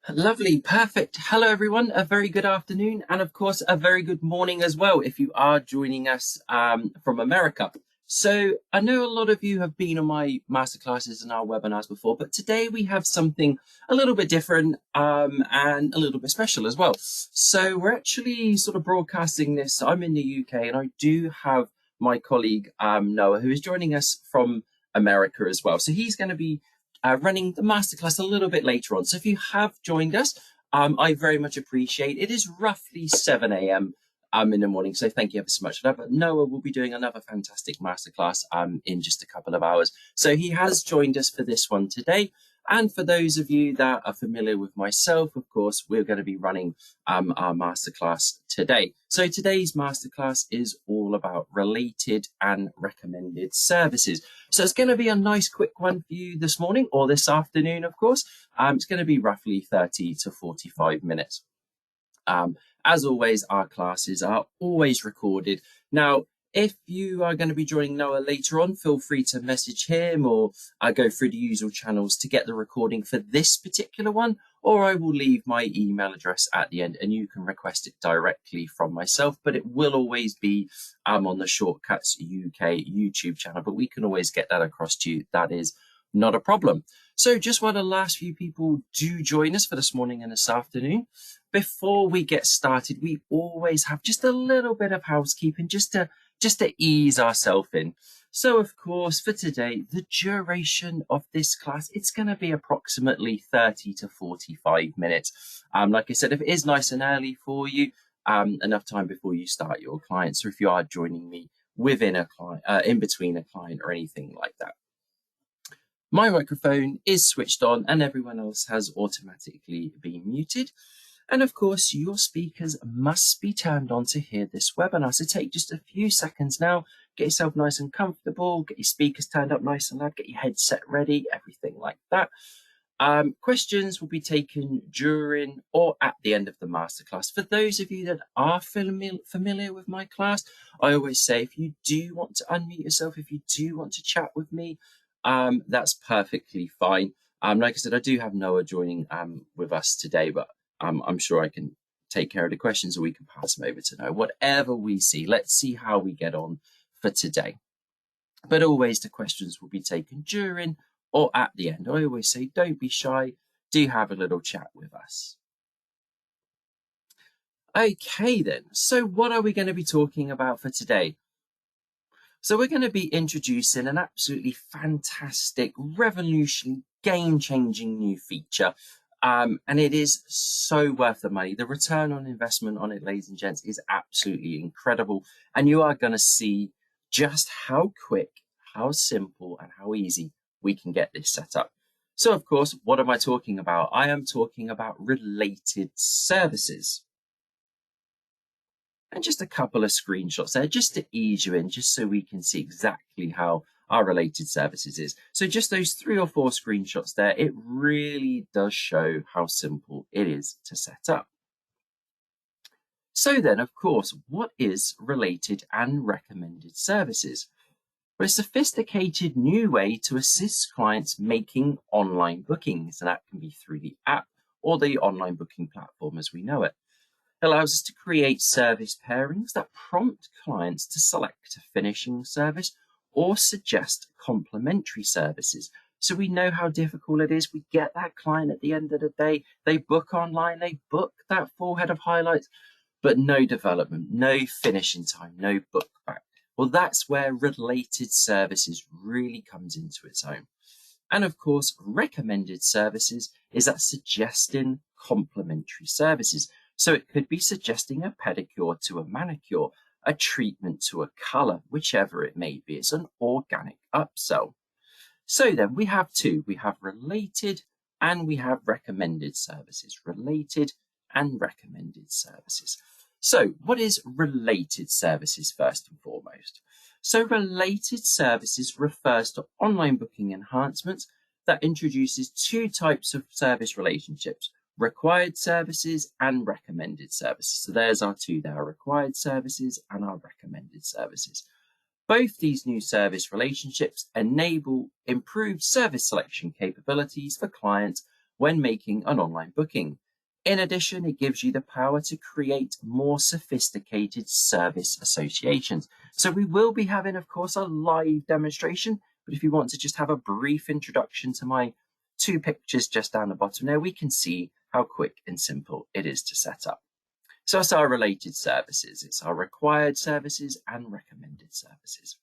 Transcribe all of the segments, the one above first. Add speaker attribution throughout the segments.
Speaker 1: Lovely, perfect. Hello, everyone. A very good afternoon, and of course, a very good morning as well if you are joining us from America. So, I know a lot of you have been on my masterclasses and our webinars before, but today we have something a little bit different and a little bit special as well. So, we're actually sort of broadcasting this. I'm in the UK, and I do have my colleague Noah, who is joining us from America as well. So, he's going to be running the masterclass a little bit later on. So if you have joined us, I very much appreciate it. It is roughly 7 a.m. In the morning. So thank you ever so much for that. But Noah will be doing another fantastic masterclass in just a couple of hours. So he has joined us for this one today. And for those of you that are familiar with myself, of course, we're going to be running our masterclass today. So today's masterclass is all about related and recommended services. So it's going to be a nice quick one for you this morning or this afternoon, of course. It's going to be roughly 30 to 45 minutes. As always, our classes are always recorded. Now, if you are going to be joining Noah later on, feel free to message him or go through the usual channels to get the recording for this particular one, or I will leave my email address at the end and you can request it directly from myself, but it will always be on the Shortcuts UK YouTube channel, but we can always get that across to you. That is not a problem. So just while the last few people do join us for this morning and this afternoon, before we get started, we always have just a little bit of housekeeping just to ease ourselves in. So, of course, for today, the duration of this class, it's going to be approximately 30 to 45 minutes. Like I said, if it is nice and early for you, enough time before you start your client. So if you are joining me within a client, in between a client or anything like that. My microphone is switched on and everyone else has automatically been muted. And of course, your speakers must be turned on to hear this webinar. So take just a few seconds now, get yourself nice and comfortable, get your speakers turned up nice and loud, get your headset ready, everything like that. Questions will be taken during or at the end of the masterclass. For those of you that are familiar with my class, I always say if you do want to unmute yourself, if you do want to chat with me, that's perfectly fine. Like I said, I do have Noah joining with us today, but I'm sure I can take care of the questions or we can pass them over to Noah. Whatever we see, let's see how we get on for today. But always the questions will be taken during or at the end. I always say, don't be shy. Do have a little chat with us. Okay, then. So what are we going to be talking about for today? So we're going to be introducing an absolutely fantastic, revolutionary, game-changing new feature. And it is so worth the money. The return on investment on it, ladies and gents, is absolutely incredible. And you are going to see just how quick, how simple, and how easy we can get this set up. So, of course, what am I talking about? I am talking about related services. And just a couple of screenshots there, just to ease you in, just so we can see exactly how our related services is. So just those 3 or 4 screenshots there, it really does show how simple it is to set up. So then, of course, what is related and recommended services? Well, a sophisticated new way to assist clients making online bookings, and that can be through the app or the online booking platform as we know it. Allows us to create service pairings that prompt clients to select a finishing service or suggest complementary services. So we know how difficult it is. We get that client at the end of the day, they book online, they book that full head of highlights, but no development, no finishing time, no book back. Well, that's where related services really comes into its own. And of course, recommended services is that suggesting complementary services. So it could be suggesting a pedicure to a manicure, a treatment to a color, whichever it may be. It's an organic upsell. So then we have 2. We have related and we have recommended services. Related and recommended services. So what is related services first and foremost? So related services refers to online booking enhancements that introduces 2 types of service relationships: required services and recommended services. So there's our 2 there, required services and our recommended services. Both these new service relationships enable improved service selection capabilities for clients when making an online booking. In addition, it gives you the power to create more sophisticated service associations. So we will be having, of course, a live demonstration, but if you want to just have a brief introduction to my two pictures just down the bottom there, we can see how quick and simple it is to set up. So it's our related services, it's our required services and recommended services.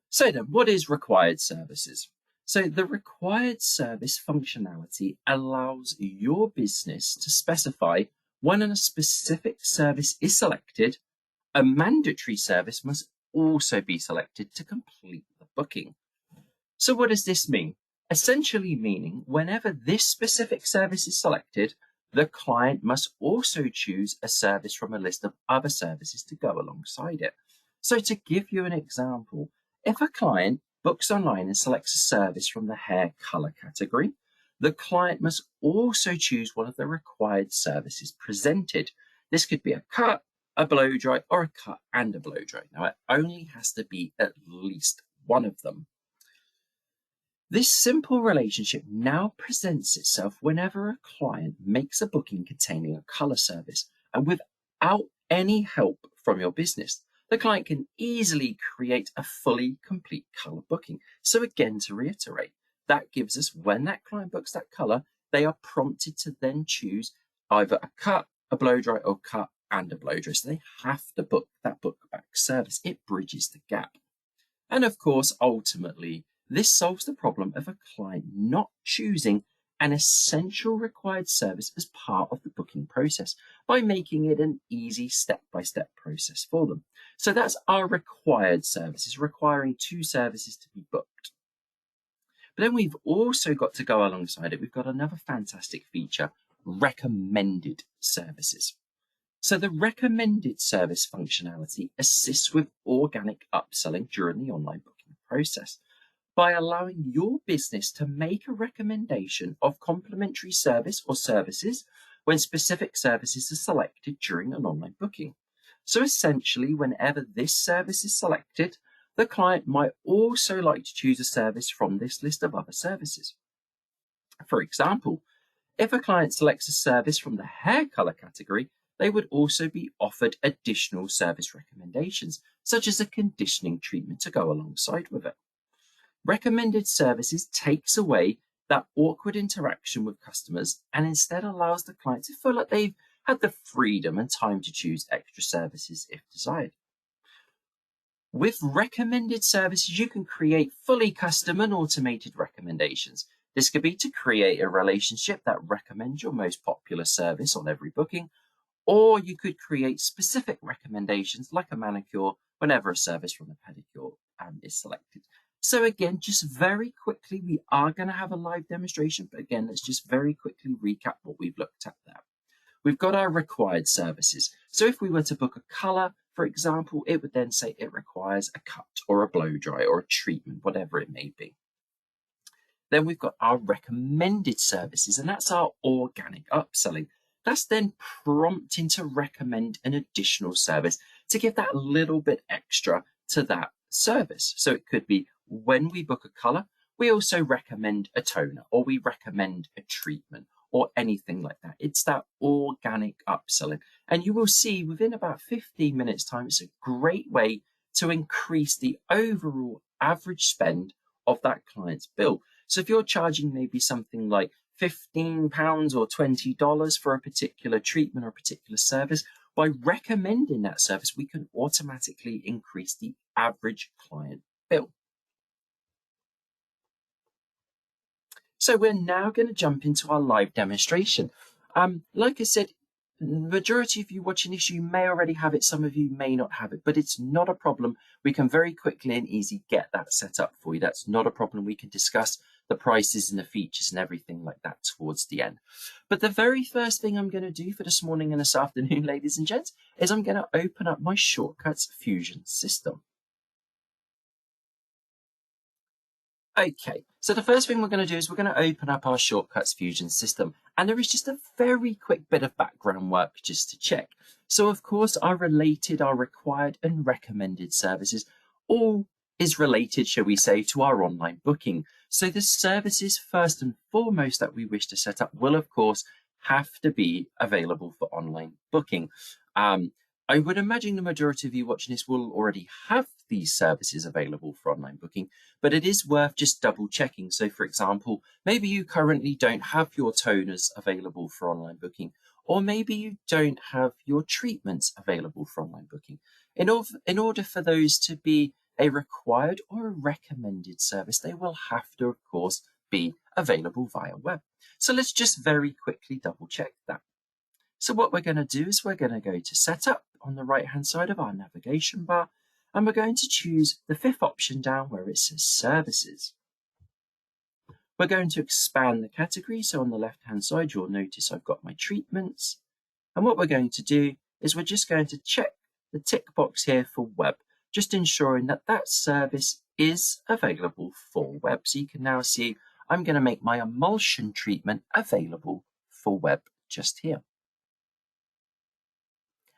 Speaker 1: So then, what is required services? So the required service functionality allows your business to specify when a specific service is selected, a mandatory service must also be selected to complete the booking. So what does this mean? Essentially meaning whenever this specific service is selected, the client must also choose a service from a list of other services to go alongside it. So to give you an example, if a client books online and selects a service from the hair color category, the client must also choose one of the required services presented. This could be a cut, a blow dry, or a cut and a blow dry. Now, it only has to be at least one of them. This simple relationship now presents itself whenever a client makes a booking containing a color service, and without any help from your business, the client can easily create a fully complete color booking. So again, to reiterate, that gives us when that client books that color, they are prompted to then choose either a cut, a blow dry, or cut and a blow dry. So they have to book that book back service. It bridges the gap. And of course, ultimately, this solves the problem of a client not choosing an essential required service as part of the booking process by making it an easy step-by-step process for them. So that's our required services, requiring two services to be booked. But then we've also got to go alongside it. We've got another fantastic feature, recommended services. So the recommended service functionality assists with organic upselling during the online booking process by allowing your business to make a recommendation of complementary service or services when specific services are selected during an online booking. So essentially, whenever this service is selected, the client might also like to choose a service from this list of other services. For example, if a client selects a service from the hair color category, they would also be offered additional service recommendations, such as a conditioning treatment to go alongside with it. Recommended services takes away that awkward interaction with customers and instead allows the client to feel like they've had the freedom and time to choose extra services if desired. With recommended services, you can create fully custom and automated recommendations. This could be to create a relationship that recommends your most popular service on every booking, or you could create specific recommendations like a manicure whenever a service from a pedicure is selected. So again, just very quickly, we are going to have a live demonstration, but again, let's just very quickly recap what we've looked at there. We've got our required services. So if we were to book a color, for example, it would then say it requires a cut or a blow dry or a treatment, whatever it may be. Then we've got our recommended services, and that's our organic upselling. That's then prompting to recommend an additional service to give that little bit extra to that service. So it could be when we book a color, we also recommend a toner or we recommend a treatment or anything like that. It's that organic upselling. And you will see within about 15 minutes time, it's a great way to increase the overall average spend of that client's bill. So if you're charging maybe something like £15 or $20 for a particular treatment or a particular service, by recommending that service, we can automatically increase the average client bill. So we're now going to jump into our live demonstration. Like I said, the majority of you watching this, you may already have it. Some of you may not have it, but it's not a problem. We can very quickly and easy get that set up for you. That's not a problem. We can discuss the prices and the features and everything like that towards the end. But the very first thing I'm going to do for this morning and this afternoon, ladies and gents, is I'm going to open up my Shortcuts Fusion system. Okay, so the first thing we're going to do is we're going to open up our Shortcuts Fusion system. And there is just a very quick bit of background work just to check. So of course, our required and recommended services all is related, shall we say, to our online booking. So the services first and foremost that we wish to set up will of course have to be available for online booking. I would imagine the majority of you watching this will already have these services available for online booking, but it is worth just double checking. So for example, maybe you currently don't have your toners available for online booking, or maybe you don't have your treatments available for online booking. In order for those to be a required or a recommended service, they will have to, of course, be available via web. So let's just very quickly double check that. So what we're going to do is we're going to go to Setup on the right-hand side of our navigation bar, and we're going to choose the fifth option down where it says Services. We're going to expand the category. So on the left-hand side, you'll notice I've got my treatments. And what we're going to do is we're just going to check the tick box here for web, just ensuring that that service is available for web. So you can now see I'm going to make my emulsion treatment available for web just here.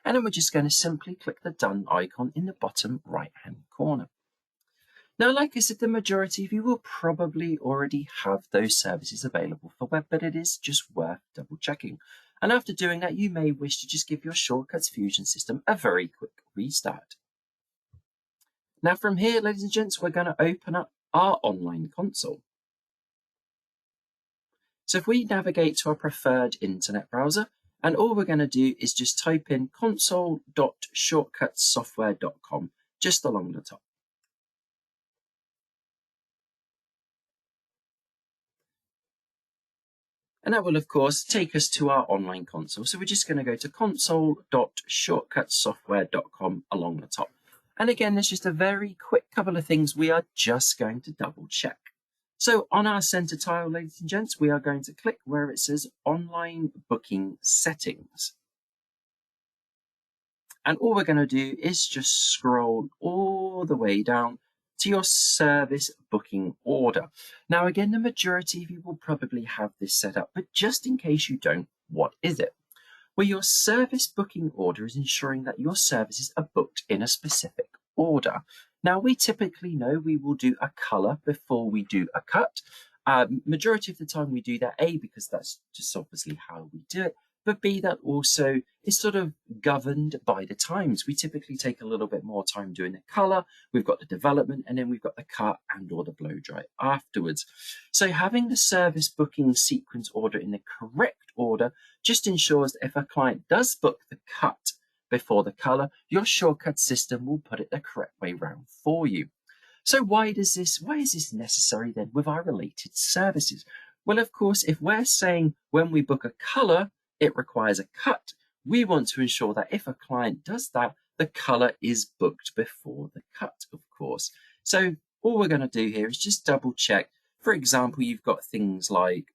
Speaker 1: And then we're just going to simply click the done icon in the bottom right hand corner. Now, like I said, the majority of you will probably already have those services available for web, but it is just worth double checking. And after doing that, you may wish to just give your Shortcuts Fusion system a very quick restart. Now from here, ladies and gents, we're going to open up our online console. So if we navigate to our preferred internet browser, and all we're going to do is just type in console.shortcutssoftware.com just along the top. And that will, of course, take us to our online console. So we're just going to go to console.shortcutssoftware.com along the top. And again, there's just a very quick couple of things we are just going to double check. So on our center tile, ladies and gents, we are going to click where it says Online Booking Settings. And all we're going to do is just scroll all the way down to your service booking order. Now, again, the majority of you will probably have this set up, but just in case you don't, what is it? Well, your service booking order is ensuring that your services are booked in a specific order. Now, we typically know we will do a color before we do a cut. Majority of the time we do that, A, because that's just obviously how we do it, but B, that also is sort of governed by the times. We typically take a little bit more time doing the color, we've got the development, and then we've got the cut and or the blow dry afterwards. So having the service booking sequence order in the correct order just ensures that if a client does book the cut before the color, your shortcut system will put it the correct way round for you. So why is this necessary then with our related services? Well, of course, if we're saying when we book a color, it requires a cut, we want to ensure that if a client does that, the color is booked before the cut, of course. So all we're going to do here is just double check. For example, you've got things like,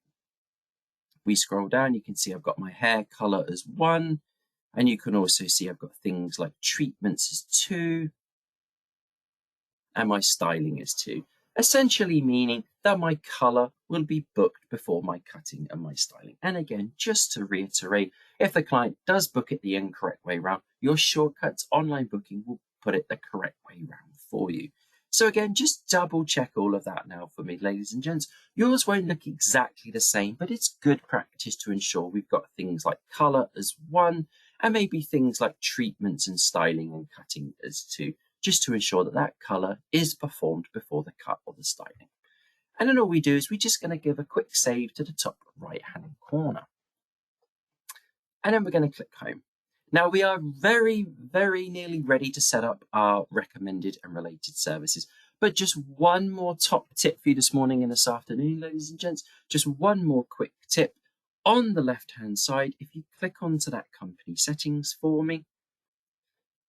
Speaker 1: we scroll down, you can see I've got my hair color as 1, and you can also see I've got things like treatments as 2, and my styling is 2. Essentially meaning that my color will be booked before my cutting and my styling. And again, just to reiterate, if the client does book it the incorrect way round, your Shortcuts online booking will put it the correct way round for you. So again, just double check all of that now for me, ladies and gents. Yours won't look exactly the same, but it's good practice to ensure we've got things like color as 1, and maybe things like treatments and styling and cutting as 2. Just to ensure that that color is performed before the cut or the styling. And then all we do is we're just going to give a quick save to the top right hand corner. And then we're going to click home. Now we are very, very nearly ready to set up our recommended and related services. But just one more top tip for you this morning and this afternoon, ladies and gents. Just one more quick tip. On the left hand side, if you click onto that company settings for me,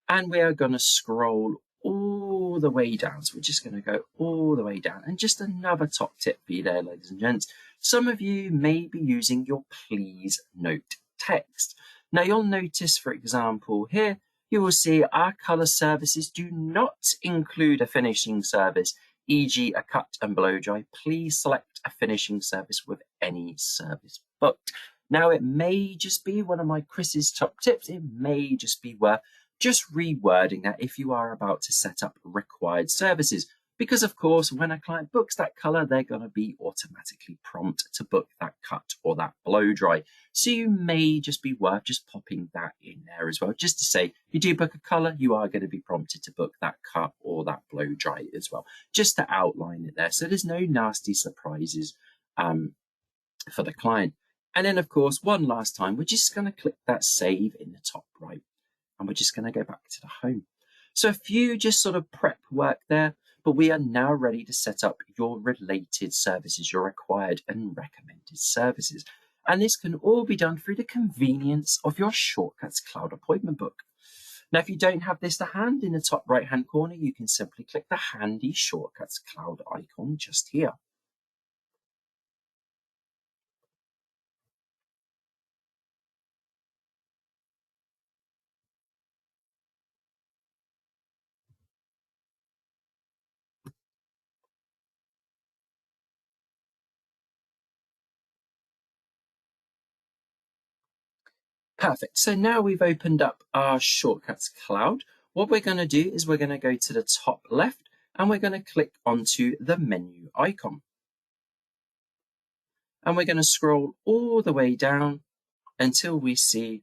Speaker 1: and we are going to scroll all the way down. So we're just going to go all the way down. And just another top tip for you there, ladies and gents. Some of you may be using your please note text. Now you'll notice, for example, here, you will see our color services do not include a finishing service, e.g. a cut and blow dry. Please select a finishing service with any service booked. Now it may just be one of my Chris's top tips. It may just be worth just rewording that if you are about to set up required services. Because of course, when a client books that color, they're going to be automatically prompted to book that cut or that blow dry. So you may just be worth just popping that in there as well, just to say you do book a color, you are going to be prompted to book that cut or that blow dry as well, just to outline it there. So there's no nasty surprises for the client. And then of course, one last time, we're just going to click that save in the top right, and we're just going to go back to the home. So a few just sort of prep work there, but we are now ready to set up your related services, your required and recommended services. And this can all be done through the convenience of your Shortcuts Cloud appointment book. Now, if you don't have this to hand, in the top right-hand corner, you can simply click the handy Shortcuts Cloud icon just here. Perfect. So now we've opened up our Shortcuts Cloud. What we're going to do is we're going to go to the top left and we're going to click onto the menu icon. And we're going to scroll all the way down until we see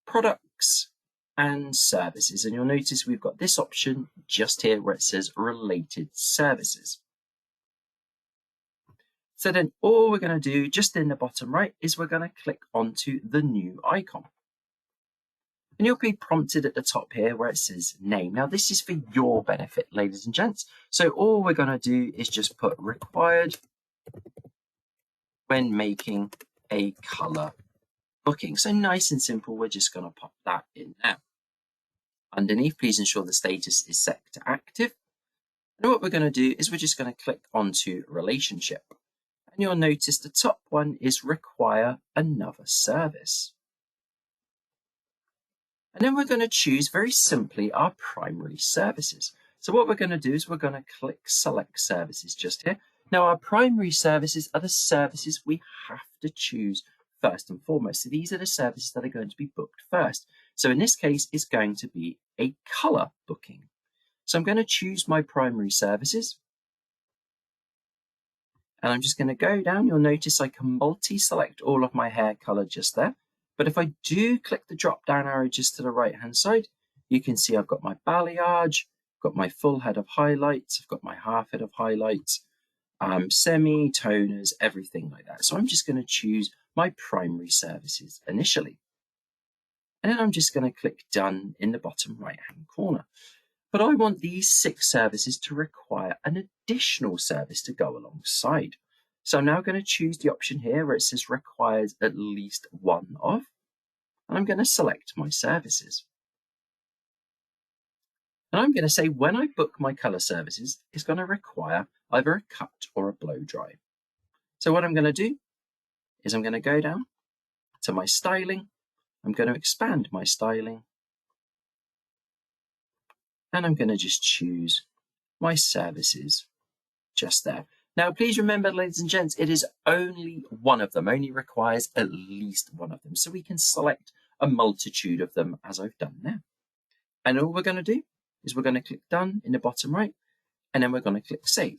Speaker 1: products and services. And you'll notice we've got this option just here where it says related services. So then all we're going to do just in the bottom right is we're going to click onto the new icon. And you'll be prompted at the top here where it says name. Now this is for your benefit, ladies and gents. So all we're going to do is just put required when making a color booking. So nice and simple, we're just going to pop that in there. Underneath, please ensure the status is set to active. And what we're going to do is we're just going to click onto relationship. And you'll notice the top one is require another service. And then we're going to choose very simply our primary services. So what we're going to do is we're going to click select services just here. Now our primary services are the services we have to choose first and foremost. So these are the services that are going to be booked first. So in this case, it's going to be a color booking. So I'm going to choose my primary services. And I'm just going to go down. You'll notice I can multi-select all of my hair color just there. But if I do click the drop down arrow just to the right hand side, you can see I've got my balayage, got my full head of highlights, I've got my half head of highlights, semi, toners, everything like that. So I'm just going to choose my primary services initially. And then I'm just going to click done in the bottom right hand corner. But I want these 6 services to require an additional service to go alongside. So I'm now going to choose the option here where it says requires at least one of, and I'm going to select my services. And I'm going to say when I book my color services, it's going to require either a cut or a blow dry. So what I'm going to do is I'm going to go down to my styling. I'm going to expand my styling. And I'm going to just choose my services just there. Now, please remember, ladies and gents, it is only one of them, only requires at least one of them. So we can select a multitude of them as I've done there. And all we're going to do is we're going to click done in the bottom right, and then we're going to click save.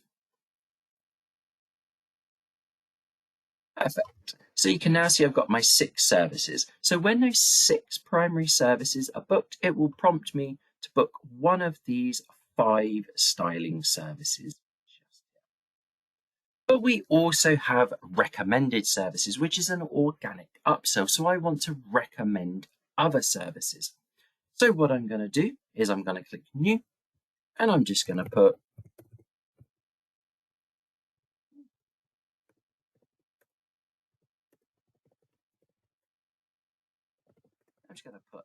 Speaker 1: Perfect. So you can now see I've got my 6 services. So when those 6 primary services are booked, it will prompt me to book one of these 5 styling services. But we also have recommended services, which is an organic upsell. So I want to recommend other services. So what I'm going to do is I'm going to click new, and I'm just going to put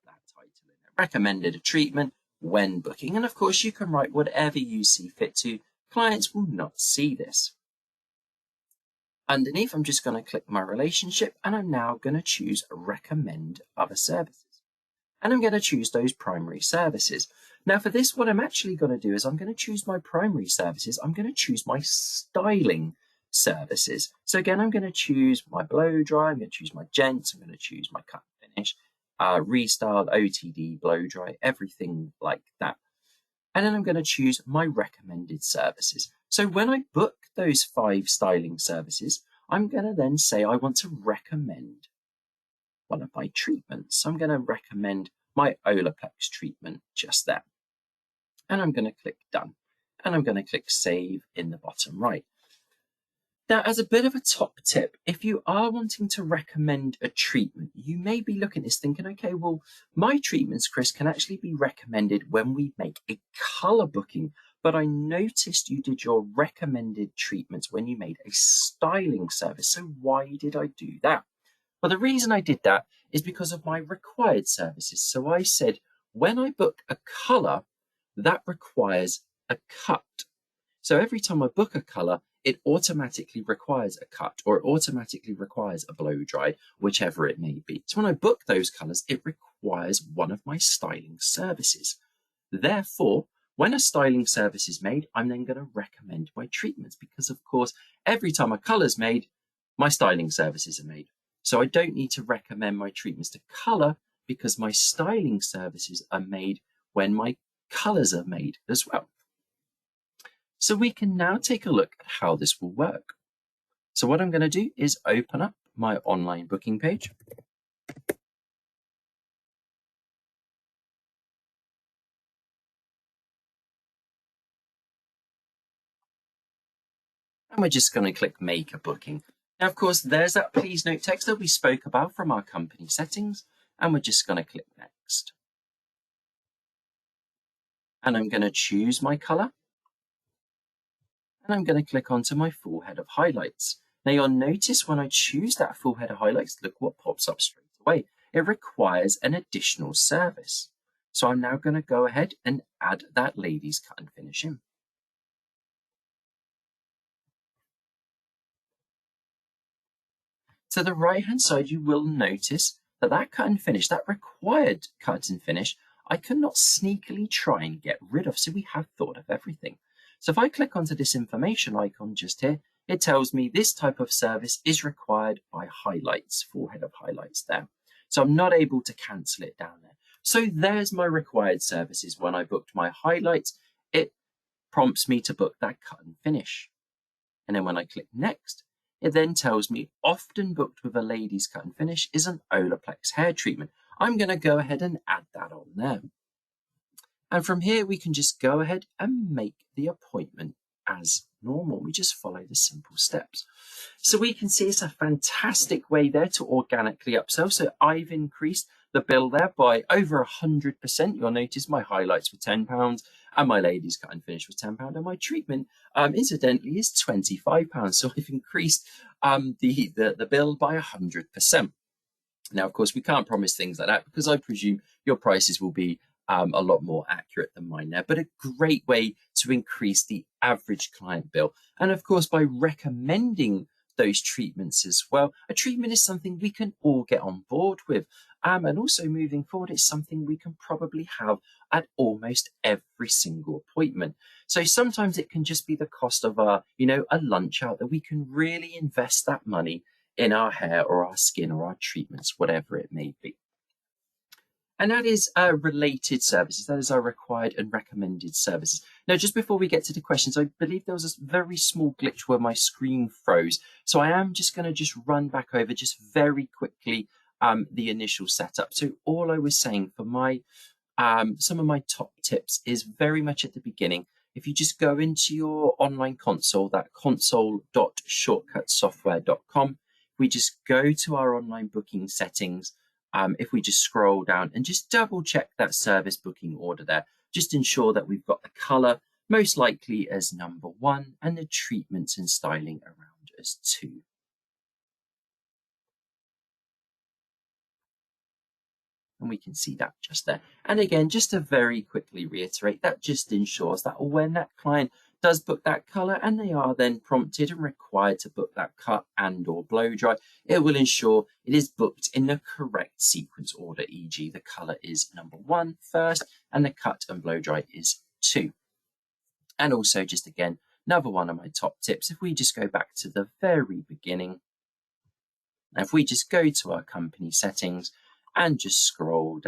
Speaker 1: that title in there. Recommended a treatment when booking. And of course, you can write whatever you see fit to. Clients will not see this. Underneath, I'm just going to click my relationship, and I'm now going to choose recommend other services. And I'm going to choose those primary services. Now for this, what I'm actually going to do is I'm going to choose my primary services. I'm going to choose my styling services. So again, I'm going to choose my blow dry. I'm going to choose my gents. I'm going to choose my cut and finish, restyled, OTD, blow dry, everything like that. And then I'm going to choose my recommended services. So when I book those 5 styling services, I'm going to then say I want to recommend one of my treatments. I'm going to recommend my Olaplex treatment just there. And I'm going to click done. And I'm going to click save in the bottom right. Now, as a bit of a top tip, if you are wanting to recommend a treatment, you may be looking at this thinking, okay, well, my treatments, Chris, can actually be recommended when we make a color booking. But I noticed you did your recommended treatments when you made a styling service. So why did I do that? Well, the reason I did that is because of my required services. So I said, when I book a color, that requires a cut. So every time I book a color, it automatically requires a cut, or it automatically requires a blow dry, whichever it may be. So when I book those colors, it requires one of my styling services. Therefore, when a styling service is made, I'm then going to recommend my treatments because, of course, every time a color is made, my styling services are made. So I don't need to recommend my treatments to color because my styling services are made when my colors are made as well. So we can now take a look at how this will work. So what I'm going to do is open up my online booking page. And we're just going to click make a booking. Now, of course, there's that please note text that we spoke about from our company settings. And we're just going to click next. And I'm going to choose my color. And I'm going to click onto my full head of highlights. Now you'll notice when I choose that full head of highlights, look what pops up straight away. It requires an additional service. So I'm now going to go ahead and add that ladies cut and finish in. To the right hand side, you will notice that that cut and finish, that required cut and finish, I cannot sneakily try and get rid of. So we have thought of everything. So if I click onto this information icon just here, it tells me this type of service is required by highlights, full head of highlights there. So I'm not able to cancel it down there. So there's my required services. When I booked my highlights, it prompts me to book that cut and finish. And then when I click next, it then tells me often booked with a ladies cut and finish is an Olaplex hair treatment. I'm going to go ahead and add that on there. And from here, we can just go ahead and make the appointment as normal. We just follow the simple steps. So we can see it's a fantastic way there to organically upsell. So I've increased the bill there by over 100%. You'll notice my highlights were £10 and my ladies cut and finish was £10 and my treatment incidentally is £25. So I've increased the bill by 100%. Now, of course, we can't promise things like that because I presume your prices will be a lot more accurate than mine there, but a great way to increase the average client bill. And of course, by recommending those treatments as well, a treatment is something we can all get on board with. And also moving forward, it's something we can probably have at almost every single appointment. So sometimes it can just be the cost of a lunch out that we can really invest that money in our hair or our skin or our treatments, whatever it may be. And that is related services. That is our required and recommended services. Now, just before we get to the questions, I believe there was a very small glitch where my screen froze. So I am just going to just run back over just very quickly the initial setup. So all I was saying for my some of my top tips is very much at the beginning. If you just go into your online console, that console.shortcutsoftware.com, we just go to our online booking settings. If we just scroll down and just double check that service booking order there, just ensure that we've got the color most likely as number 1 and the treatments and styling around as 2. And we can see that just there. And again, just to very quickly reiterate, that just ensures that when that client does book that color and they are then prompted and required to book that cut and or blow dry, it will ensure it is booked in the correct sequence order, e.g. the color is number 1 first and the cut and blow dry is 2. And also just again, another one of my top tips, if we just go back to the very beginning, if we just go to our company settings and just scroll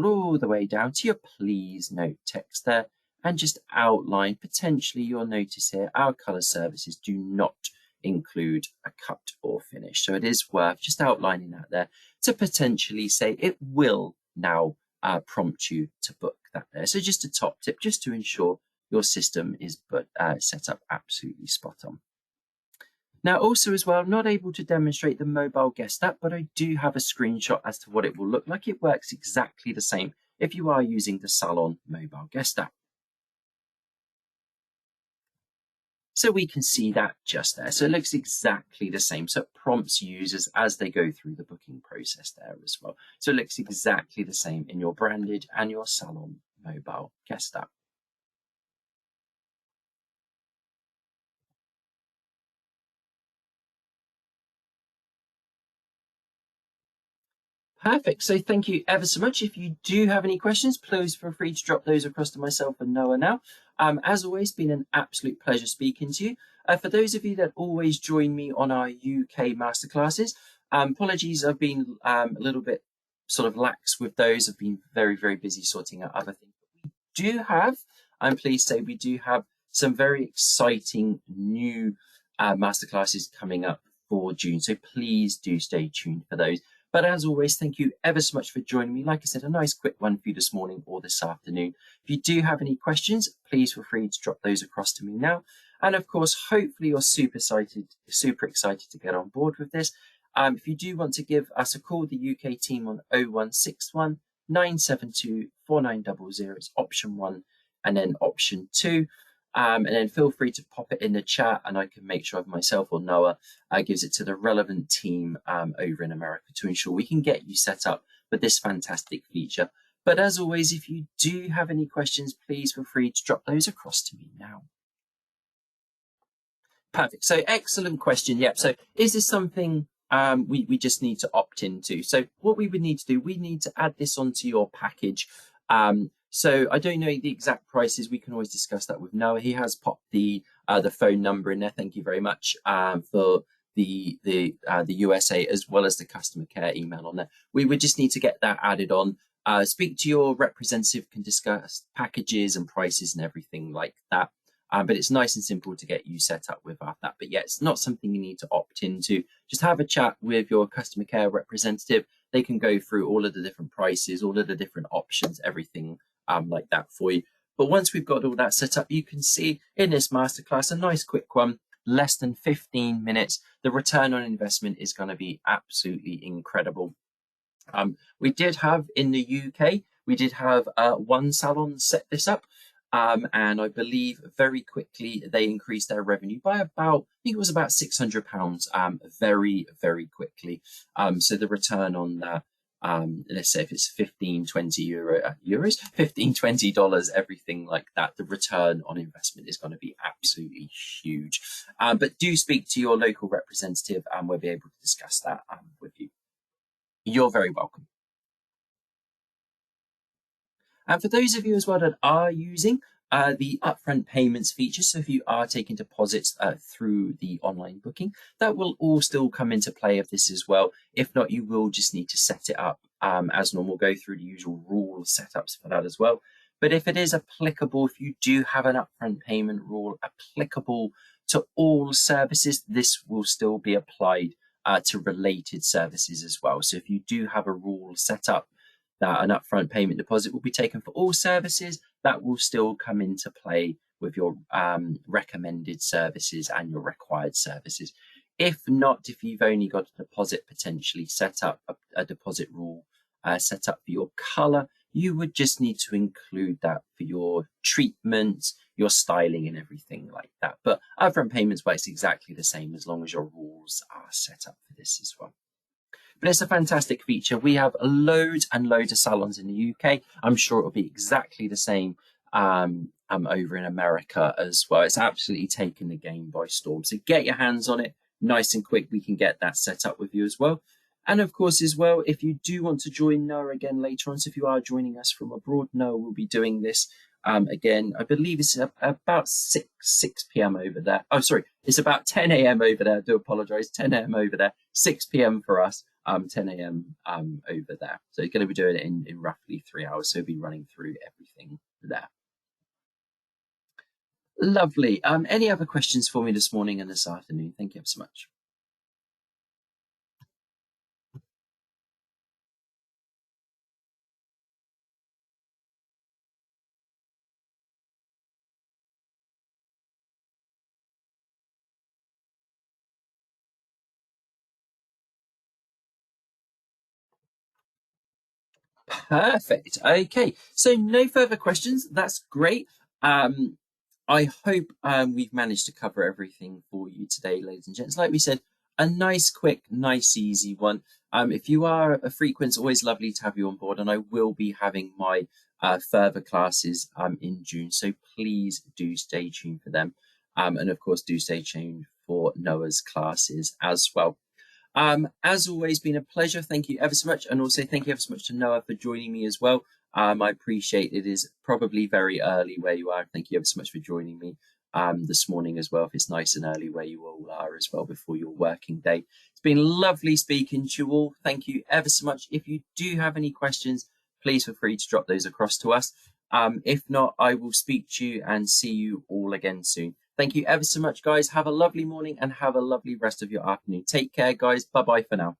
Speaker 1: all the way down to your please note text there, and just outline potentially. You'll notice here our color services do not include a cut or finish, so it is worth just outlining that there to potentially say it will now prompt you to book that there. So just a top tip, just to ensure your system is set up absolutely spot on. Now, also as well, I'm not able to demonstrate the mobile guest app, but I do have a screenshot as to what it will look like. It works exactly the same if you are using the Salon mobile guest app. So we can see that just there. So it looks exactly the same. So it prompts users as they go through the booking process there as well. So it looks exactly the same in your branded and your Salon mobile guest app. Perfect. So thank you ever so much. If you do have any questions, please feel free to drop those across to myself and Noah now. As always, been an absolute pleasure speaking to you. For those of you that always join me on our UK masterclasses, apologies, I've been a little bit sort of lax with those. I've been very, very busy sorting out other things. But we do have, I'm pleased to say, we do have some very exciting new masterclasses coming up for June. So please do stay tuned for those. But as always, thank you ever so much for joining me. Like I said, a nice quick one for you this morning or this afternoon. If you do have any questions, please feel free to drop those across to me now. And of course, hopefully you're super excited to get on board with this. If you do want to give us a call, the UK team on 0161 972 4900 is option 1, and then option 2. And then feel free to pop it in the chat, and I can make sure myself or Noah gives it to the relevant team over in America to ensure we can get you set up with this fantastic feature. But as always, if you do have any questions, please feel free to drop those across to me now. Perfect. So excellent question. Yep. So is this something we just need to opt into? So what we would need to do, we need to add this onto your package. So I don't know the exact prices. We can always discuss that with Noah. He has popped the phone number in there. Thank you very much for the USA as well as the customer care email on there. We would just need to get that added on. Speak to your representative, can discuss packages and prices and everything like that. But it's nice and simple to get you set up with that. But yeah, it's not something you need to opt into. Just have a chat with your customer care representative. They can go through all of the different prices, all of the different options, everything like that for you. But once we've got all that set up, you can see in this masterclass, a nice quick one, less than 15 minutes. The return on investment is going to be absolutely incredible. We did have in the UK, we did have one salon set this up. And I believe very quickly they increased their revenue by about, I think it was about £600, very, very quickly. So the return on that, let's say if it's 15-20 euros, $15-20, everything like that, the return on investment is going to be absolutely huge. But do speak to your local representative and we'll be able to discuss that with you. You're very welcome. And for those of you as well that are using the upfront payments feature, so if you are taking deposits through the online booking, that will all still come into play of this as well. If not, you will just need to set it up as normal, go through the usual rule setups for that as well. But if it is applicable, if you do have an upfront payment rule applicable to all services, this will still be applied to related services as well. So if you do have a rule set up that an upfront payment deposit will be taken for all services, that will still come into play with your recommended services and your required services. If not, if you've only got a deposit potentially set up, a deposit rule set up for your color, you would just need to include that for your treatment, your styling and everything like that. But upfront payments works exactly the same as long as your rules are set up for this as well. But it's a fantastic feature. We have loads and loads of salons in the UK. I'm sure it'll be exactly the same over in America as well. It's absolutely taken the game by storm. So get your hands on it nice and quick. We can get that set up with you as well. And of course, as well, if you do want to join Noah again later on, so if you are joining us from abroad, Noah will be doing this again. I believe it's about 6 p.m. over there. Oh, sorry, it's about 10 a.m. over there. I do apologize. 10 a.m. over there, 6 p.m. for us. 10 a.m. Over there. So he's going to be doing it in roughly 3 hours. So he'll be running through everything there. Lovely. Any other questions for me this morning and this afternoon? Thank you ever so much. Perfect. Okay. So no further questions. That's great. Um, I hope we've managed to cover everything for you today, ladies and gents. Like we said, a nice, quick, nice, easy one. If you are a frequent, it's always lovely to have you on board, and I will be having my further classes in June. So please do stay tuned for them. And of course, do stay tuned for Noah's classes as well. As always, been a pleasure. Thank you ever so much. And also thank you ever so much to Noah for joining me as well. I appreciate it is probably very early where you are. Thank you ever so much for joining me this morning as well. If it's nice and early where you all are as well before your working day. It's been lovely speaking to you all. Thank you ever so much. If you do have any questions, please feel free to drop those across to us. If not, I will speak to you and see you all again soon. Thank you ever so much, guys. Have a lovely morning and have a lovely rest of your afternoon. Take care, guys. Bye-bye for now.